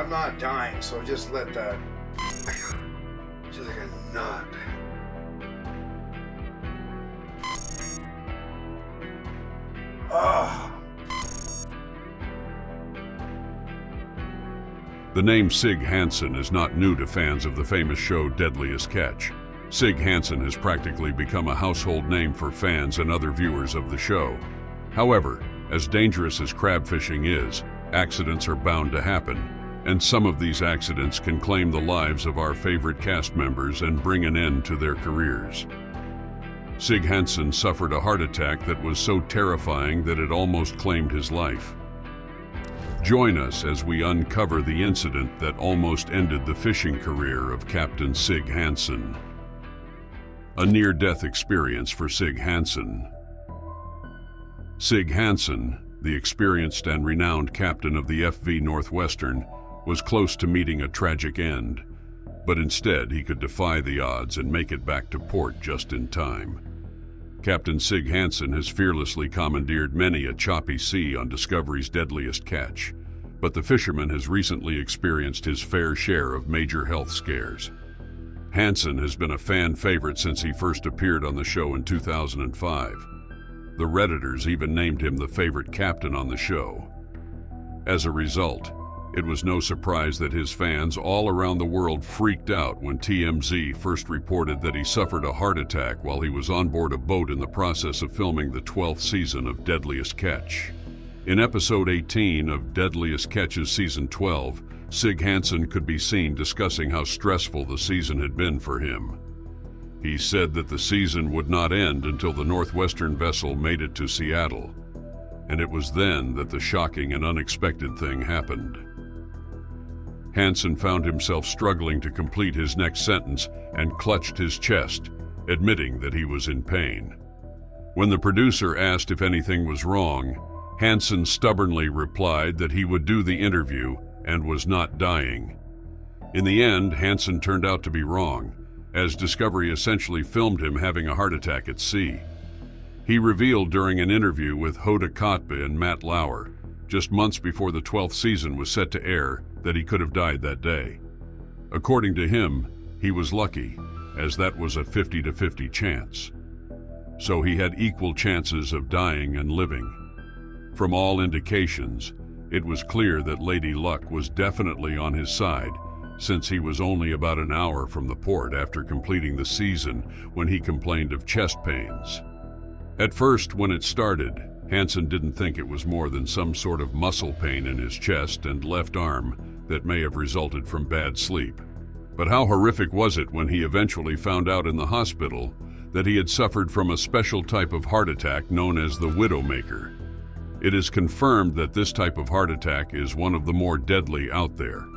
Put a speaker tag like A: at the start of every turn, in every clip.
A: I'm not dying, so just let that... Just like a knot. Ah.
B: The name Sig Hansen is not new to fans of the famous show Deadliest Catch. Sig Hansen has practically become a household name for fans and other viewers of the show. However, as dangerous as crab fishing is, accidents are bound to happen, and some of these accidents can claim the lives of our favorite cast members and bring an end to their careers. Sig Hansen suffered a heart attack that was so terrifying that it almost claimed his life. Join us as we uncover the incident that almost ended the fishing career of Captain Sig Hansen. A near-death experience for Sig Hansen. Sig Hansen, the experienced and renowned captain of the FV Northwestern, was close to meeting a tragic end, but instead he could defy the odds and make it back to port just in time. Captain Sig Hansen has fearlessly commandeered many a choppy sea on Discovery's Deadliest Catch, but the fisherman has recently experienced his fair share of major health scares. Hansen has been a fan favorite since he first appeared on the show in 2005. The Redditors even named him the favorite captain on the show. As a result, it was no surprise that his fans all around the world freaked out when TMZ first reported that he suffered a heart attack while he was on board a boat in the process of filming the 12th season of Deadliest Catch. In episode 18 of Deadliest Catch's season 12, Sig Hansen could be seen discussing how stressful the season had been for him. He said that the season would not end until the Northwestern vessel made it to Seattle, and it was then that the shocking and unexpected thing happened. Hansen found himself struggling to complete his next sentence and clutched his chest, admitting that he was in pain. When the producer asked if anything was wrong, Hansen stubbornly replied that he would do the interview and was not dying. In the end, Hansen turned out to be wrong, as Discovery essentially filmed him having a heart attack at sea. He revealed during an interview with Hoda Kotb and Matt Lauer, just months before the 12th season was set to air, that he could have died that day. According to him, he was lucky, as that was a 50-50 chance. So he had equal chances of dying and living. From all indications, it was clear that Lady Luck was definitely on his side, since he was only about an hour from the port after completing the season when he complained of chest pains. At first, when it started, Hansen didn't think it was more than some sort of muscle pain in his chest and left arm that may have resulted from bad sleep. But how horrific was it when he eventually found out in the hospital that he had suffered from a special type of heart attack known as the Widowmaker. It is confirmed that this type of heart attack is one of the more deadly out there.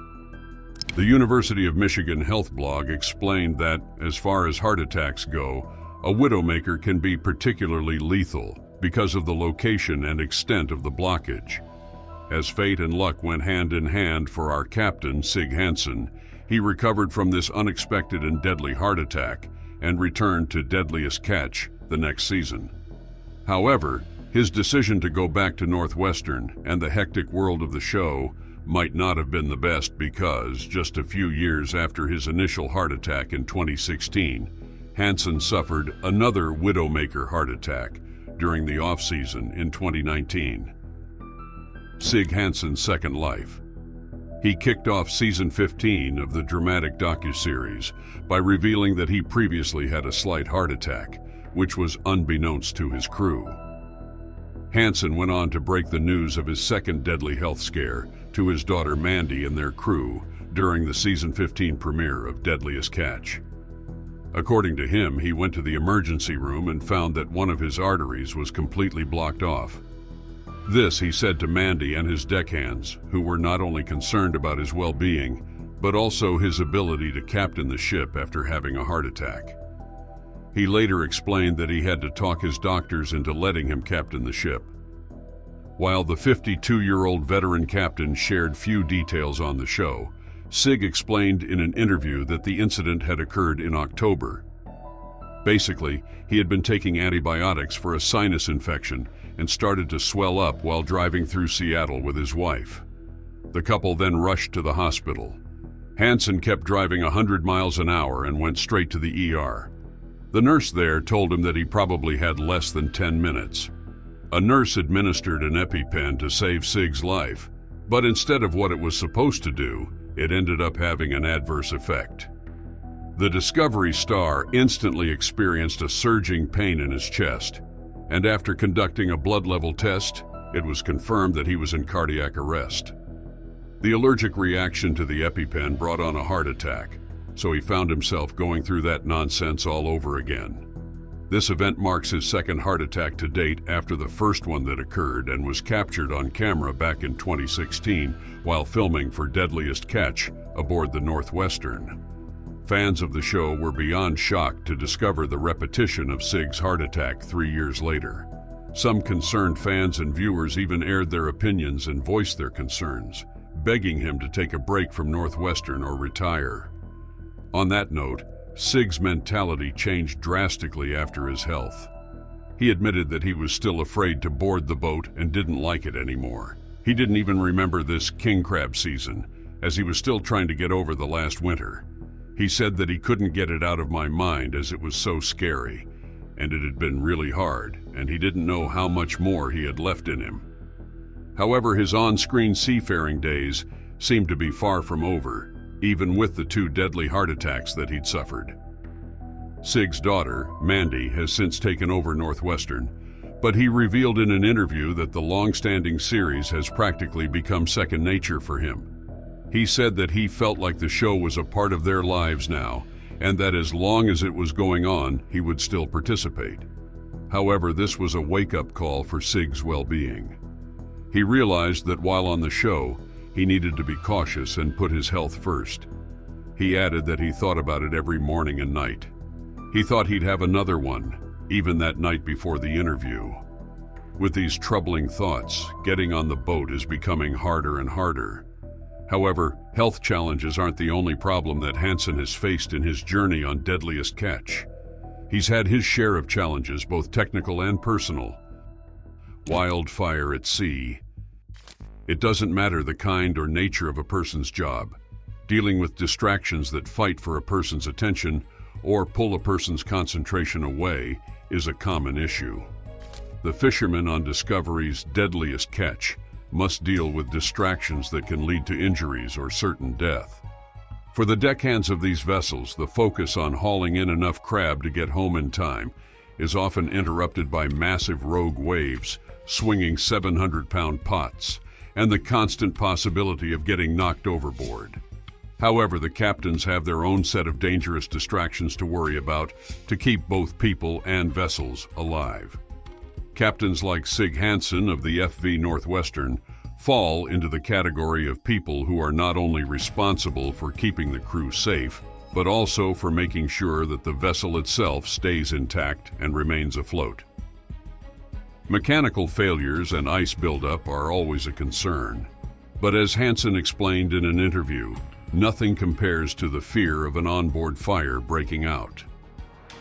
B: The University of Michigan Health blog explained that, as far as heart attacks go, a Widowmaker can be particularly lethal because of the location and extent of the blockage. As fate and luck went hand in hand for our captain, Sig Hansen, he recovered from this unexpected and deadly heart attack and returned to Deadliest Catch the next season. However, his decision to go back to Northwestern and the hectic world of the show might not have been the best because, just a few years after his initial heart attack in 2016, Hansen suffered another Widowmaker heart attack during the off-season in 2019. Sig Hansen's second life. He kicked off season 15 of the dramatic docuseries by revealing that he previously had a slight heart attack, which was unbeknownst to his crew. Hansen went on to break the news of his second deadly health scare to his daughter Mandy and their crew during the season 15 premiere of Deadliest Catch. According to him, he went to the emergency room and found that one of his arteries was completely blocked off. This he said to Mandy and his deckhands, who were not only concerned about his well-being, but also his ability to captain the ship after having a heart attack. He later explained that he had to talk his doctors into letting him captain the ship. While the 52-year-old veteran captain shared few details on the show, Sig explained in an interview that the incident had occurred in October. Basically, he had been taking antibiotics for a sinus infection and started to swell up while driving through Seattle with his wife. The couple then rushed to the hospital. Hansen kept driving 100 miles an hour and went straight to the ER. The nurse there told him that he probably had less than 10 minutes. A nurse administered an EpiPen to save Sig's life, but instead of what it was supposed to do, it ended up having an adverse effect. The Discovery star instantly experienced a surging pain in his chest, and after conducting a blood level test, it was confirmed that he was in cardiac arrest. The allergic reaction to the EpiPen brought on a heart attack, so he found himself going through that nonsense all over again. This event marks his second heart attack to date after the first one that occurred and was captured on camera back in 2016 while filming for Deadliest Catch aboard the Northwestern. Fans of the show were beyond shocked to discover the repetition of Sig's heart attack 3 years later. Some concerned fans and viewers even aired their opinions and voiced their concerns, begging him to take a break from Northwestern or retire. On that note, Sig's mentality changed drastically after his health. He admitted that he was still afraid to board the boat and didn't like it anymore. He didn't even remember this king crab season, as he was still trying to get over the last winter. He said that he couldn't get it out of my mind as it was so scary, and it had been really hard, and he didn't know how much more he had left in him. However, his on-screen seafaring days seemed to be far from over, even with the 2 deadly heart attacks that he'd suffered. Sig's daughter, Mandy, has since taken over Northwestern, but he revealed in an interview that the long-standing series has practically become second nature for him. He said that he felt like the show was a part of their lives now, and that as long as it was going on, he would still participate. However, this was a wake-up call for Sig's well-being. He realized that while on the show, he needed to be cautious and put his health first. He added that he thought about it every morning and night. He thought he'd have another one, even that night before the interview. With these troubling thoughts, getting on the boat is becoming harder and harder. However, health challenges aren't the only problem that Hansen has faced in his journey on Deadliest Catch. He's had his share of challenges, both technical and personal. Wildfire at sea. It doesn't matter the kind or nature of a person's job. Dealing with distractions that fight for a person's attention or pull a person's concentration away is a common issue. The fishermen on Discovery's Deadliest Catch must deal with distractions that can lead to injuries or certain death. For the deckhands of these vessels, the focus on hauling in enough crab to get home in time is often interrupted by massive rogue waves swinging 700-pound pots, and the constant possibility of getting knocked overboard. However, the captains have their own set of dangerous distractions to worry about to keep both people and vessels alive. Captains like Sig Hansen of the FV Northwestern fall into the category of people who are not only responsible for keeping the crew safe, but also for making sure that the vessel itself stays intact and remains afloat. Mechanical failures and ice buildup are always a concern, but as Hansen explained in an interview, nothing compares to the fear of an onboard fire breaking out.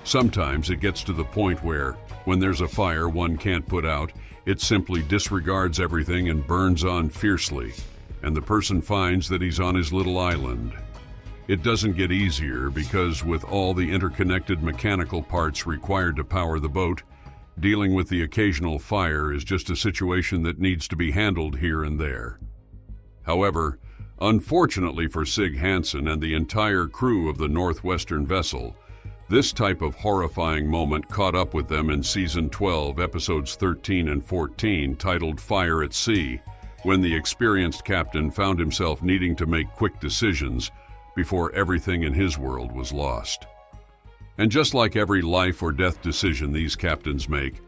B: Sometimes it gets to the point where, when there's a fire one can't put out, it simply disregards everything and burns on fiercely, and the person finds that he's on his little island. It doesn't get easier because with all the interconnected mechanical parts required to power the boat, dealing with the occasional fire is just a situation that needs to be handled here and there. However, unfortunately for Sig Hansen and the entire crew of the Northwestern vessel, this type of horrifying moment caught up with them in Season 12, Episodes 13 and 14, titled Fire at Sea, when the experienced captain found himself needing to make quick decisions before everything in his world was lost. And just like every life or death decision these captains make,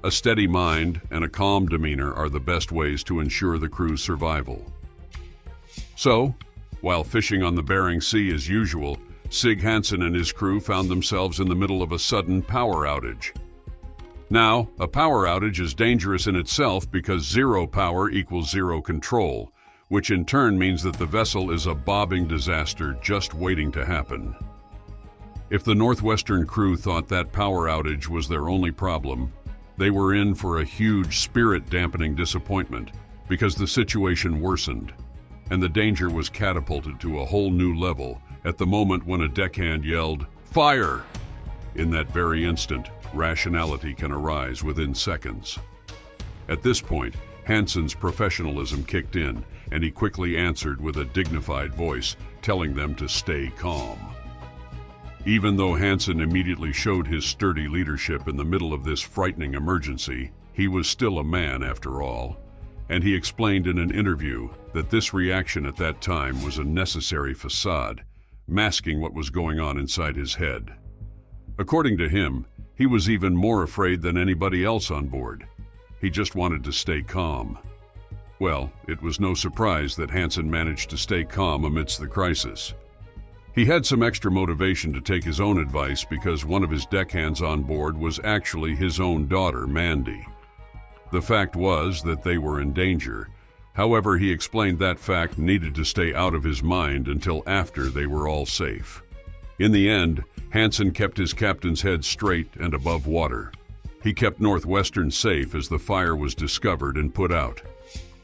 B: a steady mind and a calm demeanor are the best ways to ensure the crew's survival. So, while fishing on the Bering Sea as usual, Sig Hansen and his crew found themselves in the middle of a sudden power outage. Now, a power outage is dangerous in itself because zero power equals zero control, which in turn means that the vessel is a bobbing disaster just waiting to happen. If the Northwestern crew thought that power outage was their only problem, they were in for a huge spirit-dampening disappointment because the situation worsened. and the danger was catapulted to a whole new level at the moment when a deckhand yelled, "Fire!" In that very instant, rationality can arise within seconds. At this point, Hansen's professionalism kicked in, and he quickly answered with a dignified voice, telling them to stay calm. Even though Hansen immediately showed his sturdy leadership in the middle of this frightening emergency, he was still a man after all, and he explained in an interview that this reaction at that time was a necessary facade, masking what was going on inside his head. According to him, he was even more afraid than anybody else on board. He just wanted to stay calm. Well, it was no surprise that Hansen managed to stay calm amidst the crisis. He had some extra motivation to take his own advice because one of his deckhands on board was actually his own daughter, Mandy. The fact was that they were in danger. However, he explained that fact needed to stay out of his mind until after they were all safe. In the end, Hansen kept his captain's head straight and above water. He kept Northwestern safe as the fire was discovered and put out.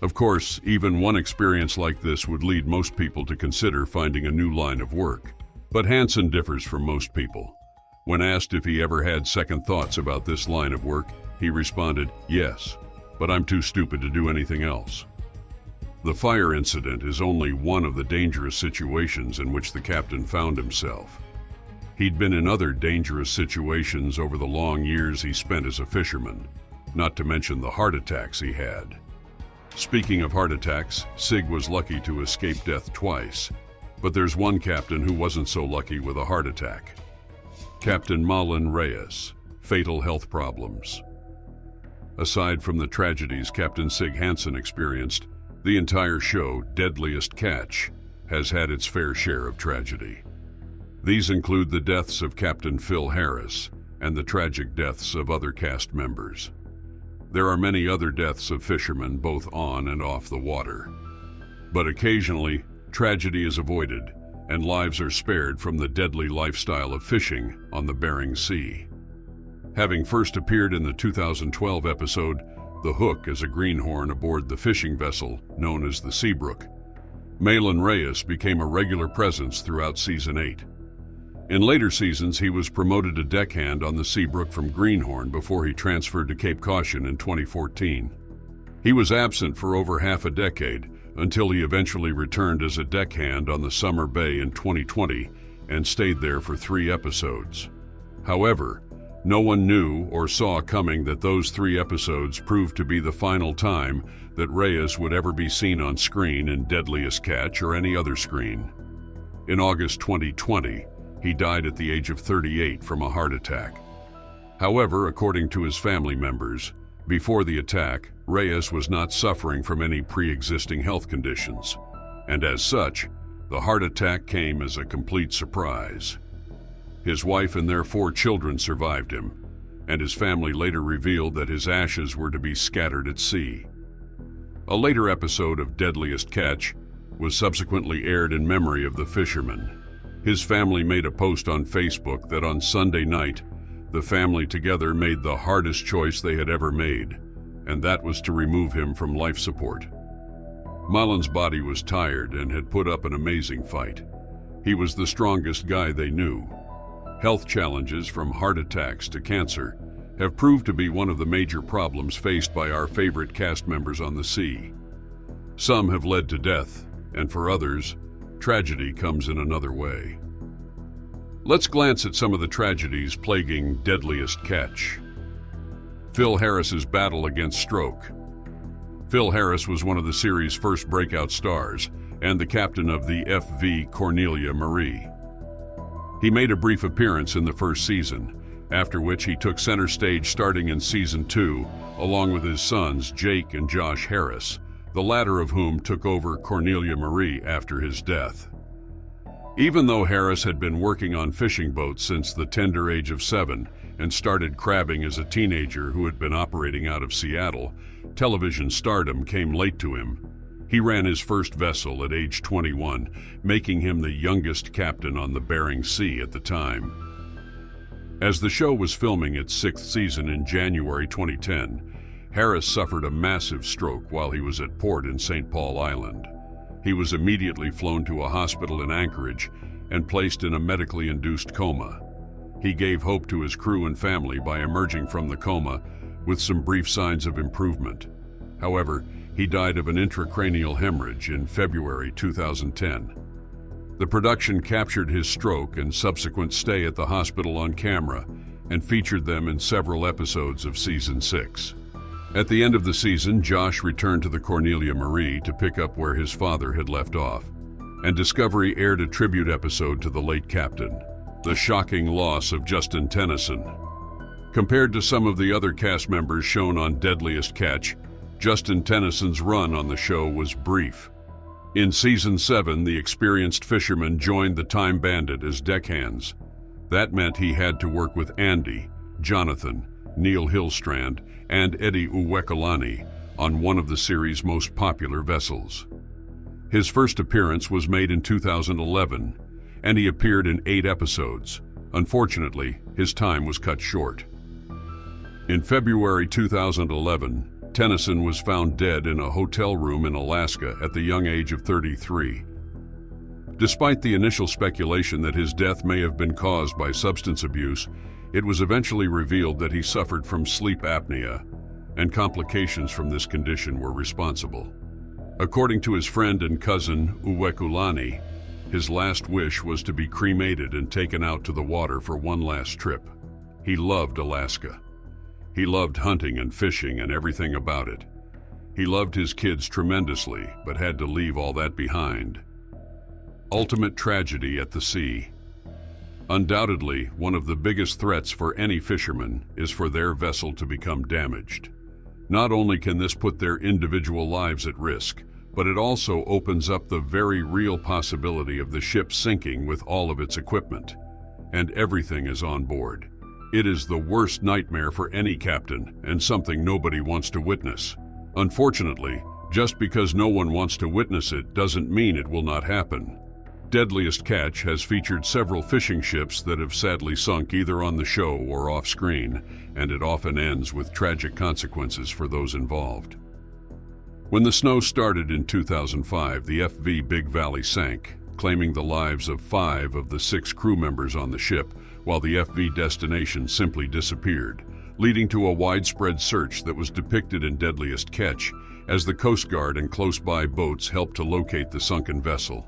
B: Of course, even one experience like this would lead most people to consider finding a new line of work. But Hansen differs from most people. When asked if he ever had second thoughts about this line of work, he responded, "Yes, but I'm too stupid to do anything else." The fire incident is only one of the dangerous situations in which the captain found himself. He'd been in other dangerous situations over the long years he spent as a fisherman, not to mention the heart attacks he had. Speaking of heart attacks, Sig was lucky to escape death twice, but there's one captain who wasn't so lucky with a heart attack. Captain Malin Reyes, fatal health problems. Aside from the tragedies Captain Sig Hansen experienced, the entire show, Deadliest Catch, has had its fair share of tragedy. These include the deaths of Captain Phil Harris and the tragic deaths of other cast members. There are many other deaths of fishermen both on and off the water. But occasionally, tragedy is avoided and lives are spared from the deadly lifestyle of fishing on the Bering Sea. Having first appeared in the 2012 episode, The Hook as a greenhorn aboard the fishing vessel known as the Seabrook, Malin Reyes became a regular presence throughout Season 8. In later seasons, he was promoted to deckhand on the Seabrook from greenhorn before he transferred to Cape Caution in 2014. He was absent for over half a decade until he eventually returned as a deckhand on the Summer Bay in 2020 and stayed there for 3 episodes. However, no one knew or saw coming that those 3 episodes proved to be the final time that Reyes would ever be seen on screen in Deadliest Catch or any other screen. In August 2020, he died at the age of 38 from a heart attack. However, according to his family members, before the attack, Reyes was not suffering from any pre-existing health conditions, and as such, the heart attack came as a complete surprise. His wife and their 4 children survived him, and his family later revealed that his ashes were to be scattered at sea. A later episode of Deadliest Catch was subsequently aired in memory of the fisherman. His family made a post on Facebook that on Sunday night, the family together made the hardest choice they had ever made, and that was to remove him from life support. Malin's body was tired and had put up an amazing fight. He was the strongest guy they knew. Health challenges from heart attacks to cancer have proved to be one of the major problems faced by our favorite cast members on the sea. Some have led to death, and for others, tragedy comes in another way. Let's glance at some of the tragedies plaguing Deadliest Catch. Phil Harris's battle against stroke. Phil Harris was one of the series' first breakout stars and the captain of the FV Cornelia Marie. He made a brief appearance in the first season, after which he took center stage starting in Season 2, along with his sons Jake and Josh Harris, the latter of whom took over Cornelia Marie after his death. Even though Harris had been working on fishing boats since the tender age of 7 and started crabbing as a teenager who had been operating out of Seattle, television stardom came late to him. He ran his first vessel at age 21, making him the youngest captain on the Bering Sea at the time. As the show was filming its 6th season in January 2010, Harris suffered a massive stroke while he was at port in St. Paul Island. He was immediately flown to a hospital in Anchorage and placed in a medically induced coma. He gave hope to his crew and family by emerging from the coma with some brief signs of improvement. However, he died of an intracranial hemorrhage in February 2010. The production captured his stroke and subsequent stay at the hospital on camera and featured them in several episodes of Season 6. At the end of the season, Josh returned to the Cornelia Marie to pick up where his father had left off, and Discovery aired a tribute episode to the late captain, the shocking loss of Justin Tennyson. Compared to some of the other cast members shown on Deadliest Catch, Justin Tennyson's run on the show was brief. In Season 7, the experienced fisherman joined the Time Bandit as deckhands. That meant he had to work with Andy, Jonathan, Neil Hillstrand, and Eddie Uwekolani on one of the series' most popular vessels. His first appearance was made in 2011, and he appeared in 8 episodes. Unfortunately, his time was cut short. In February 2011, Tennyson was found dead in a hotel room in Alaska at the young age of 33. Despite the initial speculation that his death may have been caused by substance abuse, it was eventually revealed that he suffered from sleep apnea, and complications from this condition were responsible. According to his friend and cousin, Uwekolani, his last wish was to be cremated and taken out to the water for one last trip. He loved Alaska. He loved hunting and fishing and everything about it. He loved his kids tremendously, but had to leave all that behind. Ultimate tragedy at the sea. Undoubtedly, one of the biggest threats for any fisherman is for their vessel to become damaged. Not only can this put their individual lives at risk, but it also opens up the very real possibility of the ship sinking with all of its equipment, and everything is on board. It is the worst nightmare for any captain, and something nobody wants to witness. Unfortunately, just because no one wants to witness it doesn't mean it will not happen. Deadliest Catch has featured several fishing ships that have sadly sunk either on the show or off-screen, and it often ends with tragic consequences for those involved. When the snow started in 2005, the FV Big Valley sank, claiming the lives of 5 of the 6 crew members on the ship, while the FV Destination simply disappeared, leading to a widespread search that was depicted in Deadliest Catch as the Coast Guard and close-by boats helped to locate the sunken vessel.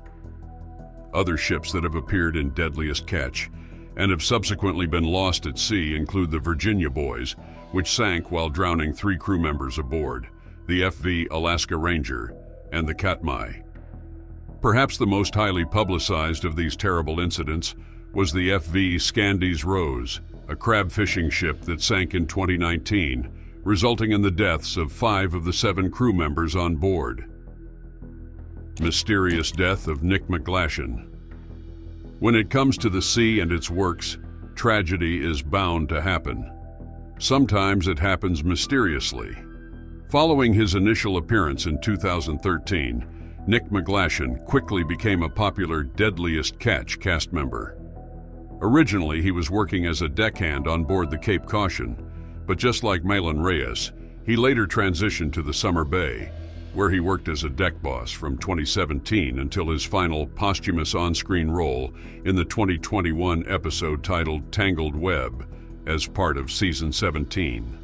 B: Other ships that have appeared in Deadliest Catch and have subsequently been lost at sea include the Virginia Boys, which sank while drowning 3 crew members aboard, the FV Alaska Ranger, and the Katmai. Perhaps the most highly publicized of these terrible incidents was the FV Scandies Rose, a crab fishing ship that sank in 2019, resulting in the deaths of 5 of the 7 crew members on board. Mysterious death of Nick McGlashan. When it comes to the sea and its works, tragedy is bound to happen. Sometimes it happens mysteriously. Following his initial appearance in 2013, Nick McGlashan quickly became a popular Deadliest Catch cast member. Originally, he was working as a deckhand on board the Cape Caution, but just like Malin Reyes, he later transitioned to the Summer Bay, where he worked as a deck boss from 2017 until his final posthumous on-screen role in the 2021 episode titled Tangled Web as part of Season 17.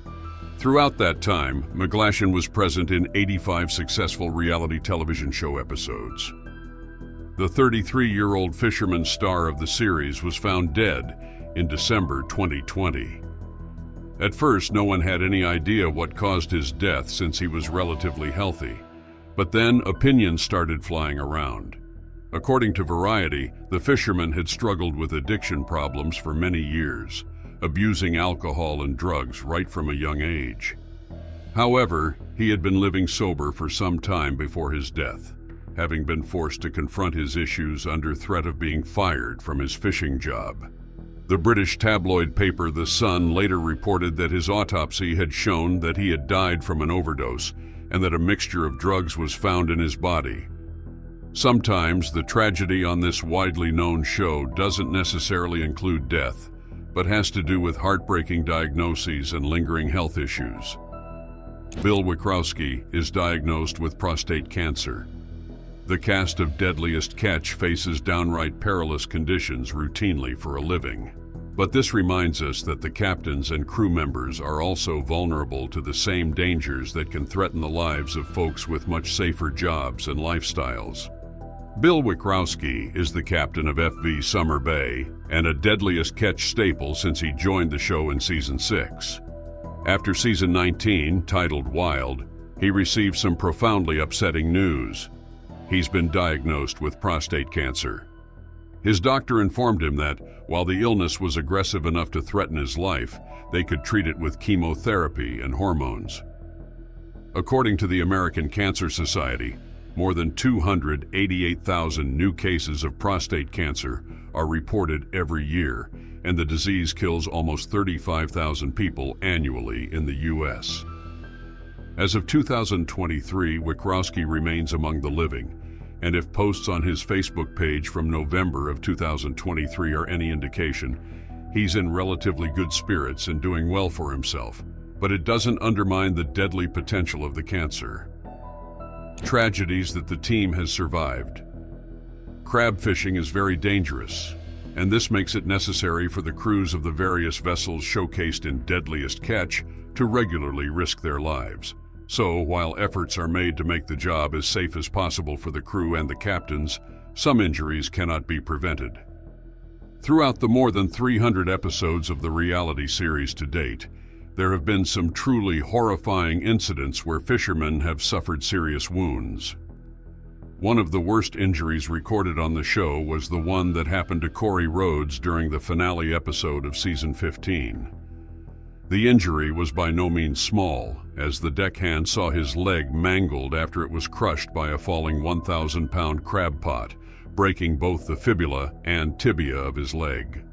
B: Throughout that time, McGlashan was present in 85 successful reality television show episodes. The 33-year-old fisherman star of the series was found dead in December 2020. At first, no one had any idea what caused his death since he was relatively healthy. But then opinions started flying around. According to Variety, the fisherman had struggled with addiction problems for many years, abusing alcohol and drugs right from a young age. However, he had been living sober for some time before his death, having been forced to confront his issues under threat of being fired from his fishing job. The British tabloid paper The Sun later reported that his autopsy had shown that he had died from an overdose and that a mixture of drugs was found in his body. Sometimes the tragedy on this widely known show doesn't necessarily include death, but has to do with heartbreaking diagnoses and lingering health issues. Bill Wieckowski is diagnosed with prostate cancer. The cast of Deadliest Catch faces downright perilous conditions routinely for a living. But this reminds us that the captains and crew members are also vulnerable to the same dangers that can threaten the lives of folks with much safer jobs and lifestyles. Bill Wickrowski is the captain of FV Summer Bay and a Deadliest Catch staple since he joined the show in Season 6. After Season 19, titled Wild, he received some profoundly upsetting news. He's been diagnosed with prostate cancer. His doctor informed him that, while the illness was aggressive enough to threaten his life, they could treat it with chemotherapy and hormones. According to the American Cancer Society, more than 288,000 new cases of prostate cancer are reported every year, and the disease kills almost 35,000 people annually in the U.S. As of 2023, Wickrowski remains among the living, and if posts on his Facebook page from November of 2023 are any indication, he's in relatively good spirits and doing well for himself, but it doesn't undermine the deadly potential of the cancer. Tragedies that the team has survived. Crab fishing is very dangerous, and this makes it necessary for the crews of the various vessels showcased in Deadliest Catch to regularly risk their lives. So, while efforts are made to make the job as safe as possible for the crew and the captains, some injuries cannot be prevented. Throughout the more than 300 episodes of the reality series to date, there have been some truly horrifying incidents where fishermen have suffered serious wounds. One of the worst injuries recorded on the show was the one that happened to Corey Rhodes during the finale episode of Season 15. The injury was by no means small, as the deckhand saw his leg mangled after it was crushed by a falling 1,000-pound crab pot, breaking both the fibula and tibia of his leg.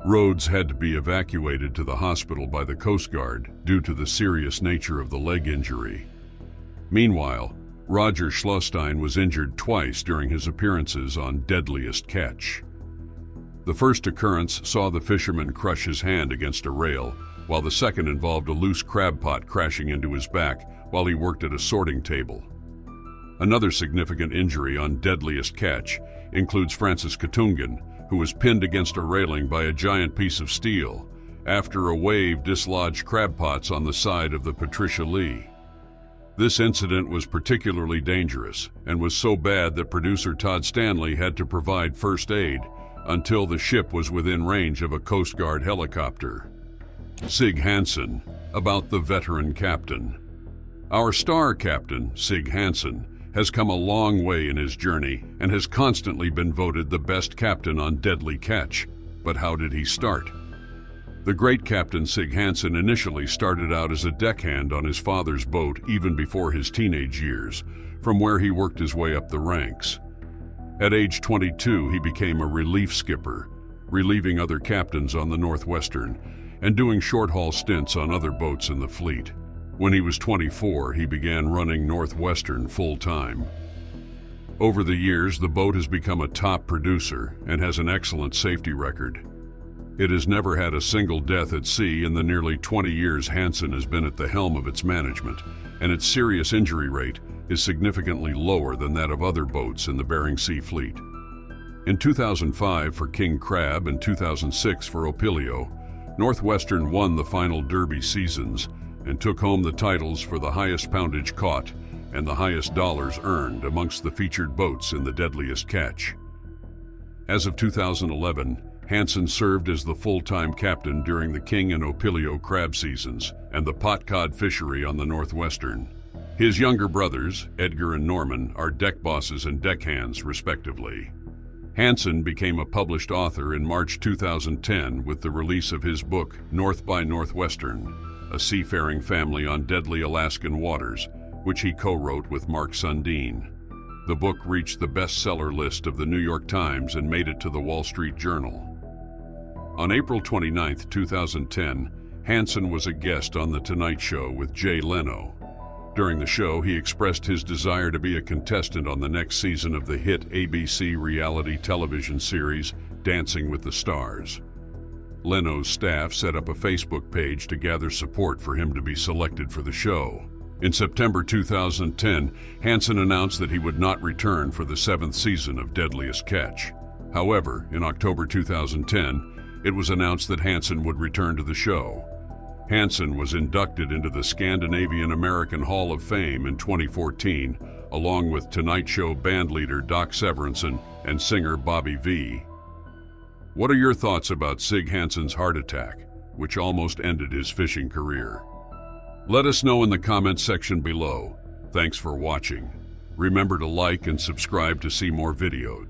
B: Rhodes had to be evacuated to the hospital by the Coast Guard due to the serious nature of the leg injury. Meanwhile, Roger Schlostein was injured twice during his appearances on Deadliest Catch. The first occurrence saw the fisherman crush his hand against a rail, while the second involved a loose crab pot crashing into his back while he worked at a sorting table. Another significant injury on Deadliest Catch includes Francis Katungan, who was pinned against a railing by a giant piece of steel after a wave dislodged crab pots on the side of the Patricia Lee. This incident was particularly dangerous and was so bad that producer Todd Stanley had to provide first aid until the ship was within range of a Coast Guard helicopter. Sig Hansen, about the veteran captain. Our star captain, Sig Hansen, has come a long way in his journey and has constantly been voted the best captain on Deadly Catch. But how did he start? The great Captain Sig Hansen initially started out as a deckhand on his father's boat even before his teenage years, from where he worked his way up the ranks. At age 22, he became a relief skipper, relieving other captains on the Northwestern and doing short-haul stints on other boats in the fleet. When he was 24, he began running Northwestern full-time. Over the years, the boat has become a top producer and has an excellent safety record. It has never had a single death at sea in the nearly 20 years Hansen has been at the helm of its management, and its serious injury rate is significantly lower than that of other boats in the Bering Sea fleet. In 2005 for King Crab and 2006 for Opilio, Northwestern won the final Derby seasons and took home the titles for the highest poundage caught and the highest dollars earned amongst the featured boats in the Deadliest Catch. As of 2011, Hansen served as the full-time captain during the King and Opilio crab seasons and the pot cod fishery on the Northwestern. His younger brothers, Edgar and Norman, are deck bosses and deckhands, respectively. Hansen became a published author in March 2010 with the release of his book, North by Northwestern, A Seafaring Family on Deadly Alaskan Waters, which he co-wrote with Mark Sundin. The book reached the bestseller list of the New York Times and made it to the Wall Street Journal. On April 29, 2010, Hansen was a guest on The Tonight Show with Jay Leno. During the show, he expressed his desire to be a contestant on the next season of the hit ABC reality television series, Dancing with the Stars. Leno's staff set up a Facebook page to gather support for him to be selected for the show. In September 2010, Hansen announced that he would not return for the 7th season of Deadliest Catch. However, in October 2010, it was announced that Hansen would return to the show. Hansen was inducted into the Scandinavian American Hall of Fame in 2014, along with Tonight Show bandleader Doc Severinsen and singer Bobby V. What are your thoughts about Sig Hansen's heart attack, which almost ended his fishing career? Let us know in the comments section below. Thanks for watching. Remember to like and subscribe to see more videos.